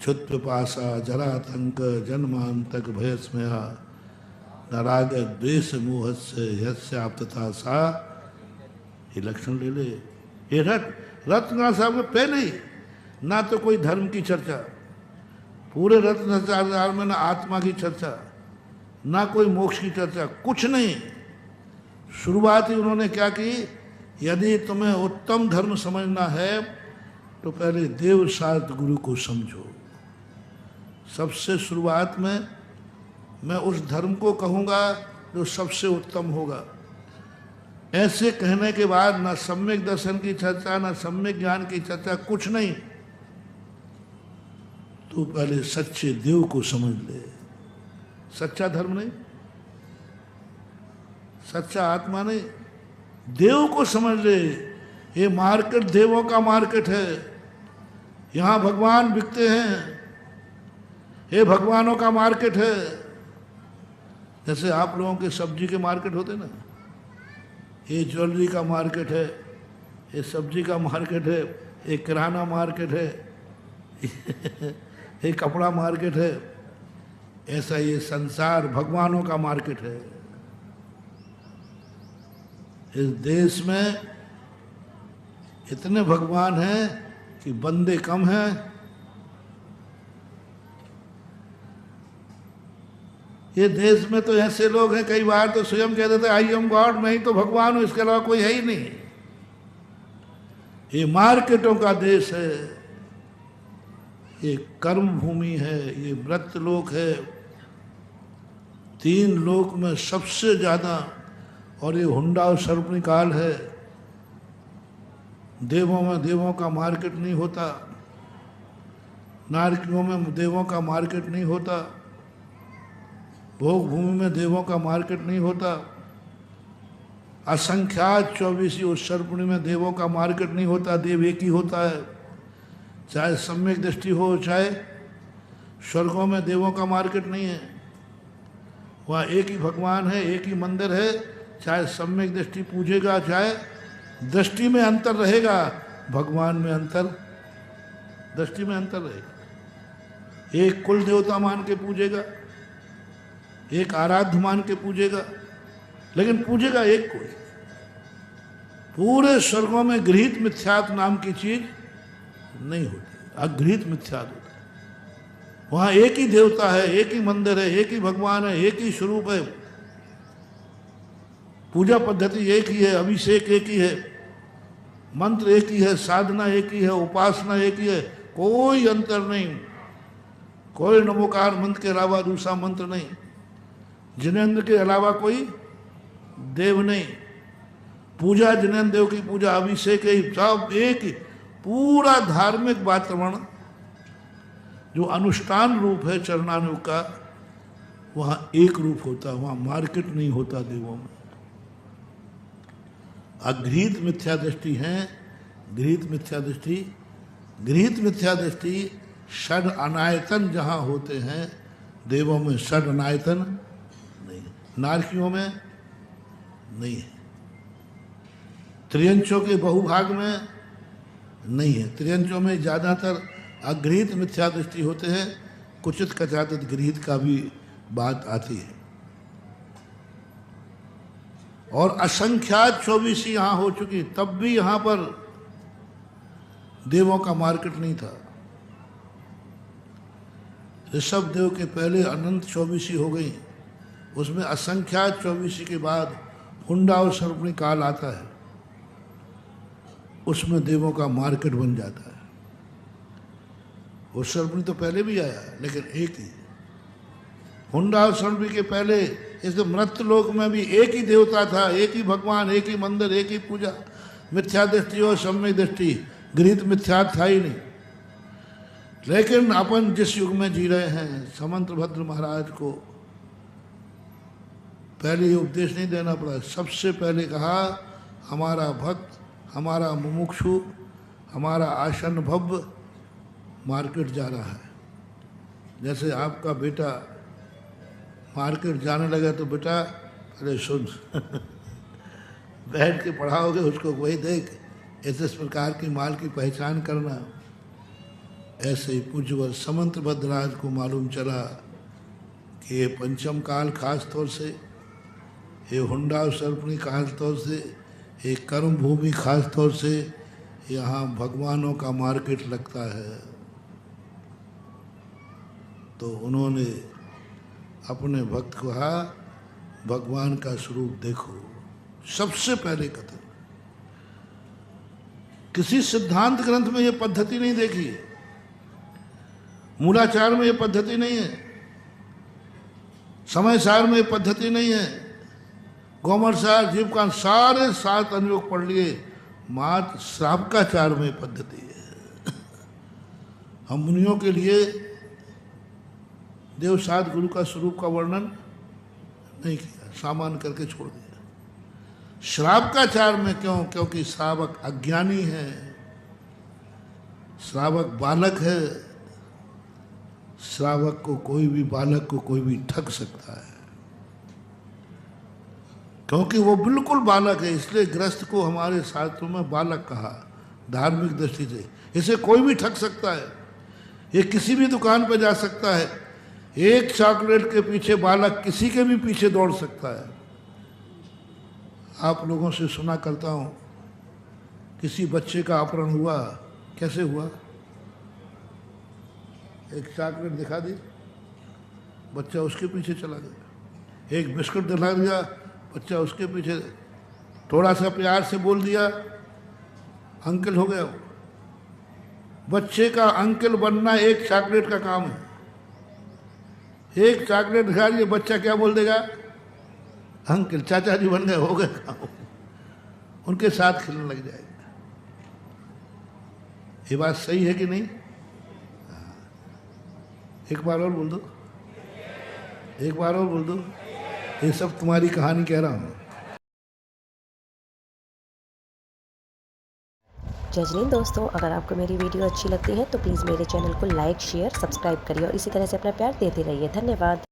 क्षुत्पिपासा जरातंक जन्मांतक भयस्मया न राग द्वेष मोह से यस्याप्तता सा। ये लक्षण ले ले। ये रत्न साहब में पहले ही ना तो कोई धर्म की चर्चा, पूरे रत्न में ना आत्मा की चर्चा, ना कोई मोक्ष की चर्चा, कुछ नहीं। शुरुआत ही उन्होंने क्या की, यदि तुम्हें उत्तम धर्म समझना है तो पहले देव शास्त्र गुरु को समझो। सबसे शुरुआत में मैं उस धर्म को कहूँगा जो सबसे उत्तम होगा। ऐसे कहने के बाद ना सम्यक दर्शन की चर्चा, ना सम्यक ज्ञान की चर्चा, कुछ नहीं। तो पहले सच्चे देव को समझ ले। सच्चा धर्म नहीं, सच्चा आत्मा नहीं, देव को समझ ले। ये मार्केट देवों का मार्केट है, यहाँ भगवान बिकते हैं। ये भगवानों का मार्केट है। जैसे आप लोगों के सब्जी के मार्केट होते ना, ये ज्वेलरी का मार्केट है, ये सब्जी का मार्केट है, ये किराना मार्केट है, ये कपड़ा मार्केट है। ऐसा ये संसार भगवानों का मार्केट है। इस देश में इतने भगवान हैं कि बंदे कम हैं। ये देश में तो ऐसे लोग हैं, कई बार तो स्वयं कह देते आई एम गॉड, मैं ही तो भगवान हूं, इसके अलावा कोई है ही नहीं। ये मार्केटों का देश है, ये कर्म भूमि है, ये मृत लोक है। 3 लोक में सबसे ज्यादा, और ये हुंडा और सर्पणी काल है। देवों में देवों का मार्केट नहीं होता, नारकियों में देवों का मार्केट नहीं होता, भोग भूमि में देवों का मार्केट नहीं होता, असंख्यात 24 उस सर्पणी में देवों का मार्केट नहीं होता। देव एक ही होता है, चाहे सम्यक दृष्टि हो, चाहे स्वर्गों में देवों का मार्केट नहीं है। वहाँ एक ही भगवान है, एक ही मंदिर है। चाहे सम्यक दृष्टि पूजेगा, चाहे दृष्टि में अंतर रहेगा, भगवान में अंतर, दृष्टि में अंतर रहेगा। एक कुल देवता मान के पूजेगा, एक आराध्य मान के पूजेगा, लेकिन पूजेगा एक को। पूरे स्वर्गों में गृहीत मिथ्यात्व नाम की चीज नहीं होती, अगृहीत मिथ्यात्व होता है। वहां एक ही देवता है, एक ही मंदिर है, एक ही भगवान है, एक ही स्वरूप है। पूजा पद्धति एक ही है, अभिषेक एक ही है, मंत्र एक ही है, साधना एक ही है, उपासना एक ही है, कोई अंतर नहीं। कोई नमोकार मंत्र के अलावा दूसरा मंत्र नहीं, जिनेंद्र के अलावा कोई देव नहीं। पूजा जिनेंद्र देव की पूजा, अभिषेक ही, सब एक ही। पूरा धार्मिक वातावरण जो अनुष्ठान रूप है चरणानुग का, वहां एक रूप होता है, वहां मार्केट नहीं होता देवों में। अगृहीत मिथ्या दृष्टि है, गृहीत मिथ्या दृष्टि। गृहीत मिथ्या दृष्टि षड अनायतन जहां होते हैं, देवों में षड अनायतन नहीं, नारकियों में नहीं है, त्रियंचों के बहुभाग में नहीं है। त्रियंचों में ज्यादातर अगृहीत मिथ्या दृष्टि होते हैं, कुचित कचातित गृहीत का भी बात आती है। और असंख्यात 24 यहां हो चुकी, तब भी यहां पर देवों का मार्केट नहीं था। ऋषभ देव के पहले अनंत 24 हो गई, उसमें असंख्यात 24 के बाद हुंडा और सर्पणी काल आता है, उसमें देवों का मार्केट बन जाता है। वो सर्पणी तो पहले भी आया, लेकिन एक ही। हुंडा और सर्पणी के पहले इस मृत लोक में भी एक ही देवता था, एक ही भगवान, एक ही मंदिर, एक ही पूजा। मिथ्या दृष्टि और सम्यक दृष्टि, गृहीत मिथ्या था ही नहीं। लेकिन अपन जिस युग में जी रहे हैं, समंतभद्र महाराज को पहले ये उपदेश नहीं देना पड़ा। सबसे पहले कहा, हमारा भक्त, हमारा मुमुक्षु, हमारा आसन भव्य मार्केट जा रहा है। जैसे आपका बेटा मार्केट जाने लगा तो बेटा अरे सुन बैठ के पढ़ाओगे उसको, वही देख, इस प्रकार की माल की पहचान करना। ऐसे ही पूज्यवर समंत भद्रराज को मालूम चला कि ये पंचम काल खास तौर से, ये हुंडा सर्पणी खास तौर से, ये कर्म भूमि खास तौर से, यहाँ भगवानों का मार्केट लगता है। तो उन्होंने अपने भक्त को कहा भगवान का स्वरूप देखो। सबसे पहले कथन, किसी सिद्धांत ग्रंथ में यह पद्धति नहीं देखी है, मूलाचार में यह पद्धति नहीं है, समय सार में यह पद्धति नहीं है, गौमर सार जीवकांत सारे 7 अनुयोग पढ़ लिए, मात्र श्रावकाचार में पद्धति है। हम मुनियों के लिए देव साध गुरु का स्वरूप का वर्णन नहीं किया, सामान्य करके छोड़ दिया। श्रावकाचार में क्यों? क्योंकि श्रावक अज्ञानी है, श्रावक बालक है, श्रावक को कोई भी, बालक को कोई भी ठग सकता है, क्योंकि वो बिल्कुल बालक है। इसलिए गृहस्थ को हमारे शास्त्रों में बालक कहा, धार्मिक दृष्टि से। इसे कोई भी ठग सकता है, ये किसी भी दुकान पर जा सकता है, एक चॉकलेट के पीछे बालक किसी के भी पीछे दौड़ सकता है। आप लोगों से सुना करता हूँ, किसी बच्चे का अपहरण हुआ, कैसे हुआ? एक चॉकलेट दिखा दी, बच्चा उसके पीछे चला गया। एक बिस्कुट दिला दिया, बच्चा उसके पीछे, थोड़ा सा प्यार से बोल दिया, अंकल हो गया। बच्चे का अंकल बनना एक चॉकलेट का काम है। एक चॉकलेट दिखा दिए, बच्चा क्या बोल देगा? अंकल, चाचा जी बन गए, हो गए काम, उनके साथ खेलने लग जाएगा। ये बात सही है कि नहीं? एक बार और बोल दो, एक बार और बोल दो। ये सब तुम्हारी कहानी कह रहा हूँ। जय हिंद दोस्तों, अगर आपको मेरी वीडियो अच्छी लगती है तो प्लीज़ मेरे चैनल को लाइक, शेयर, सब्सक्राइब करिए और इसी तरह से अपना प्यार देते रहिए। धन्यवाद।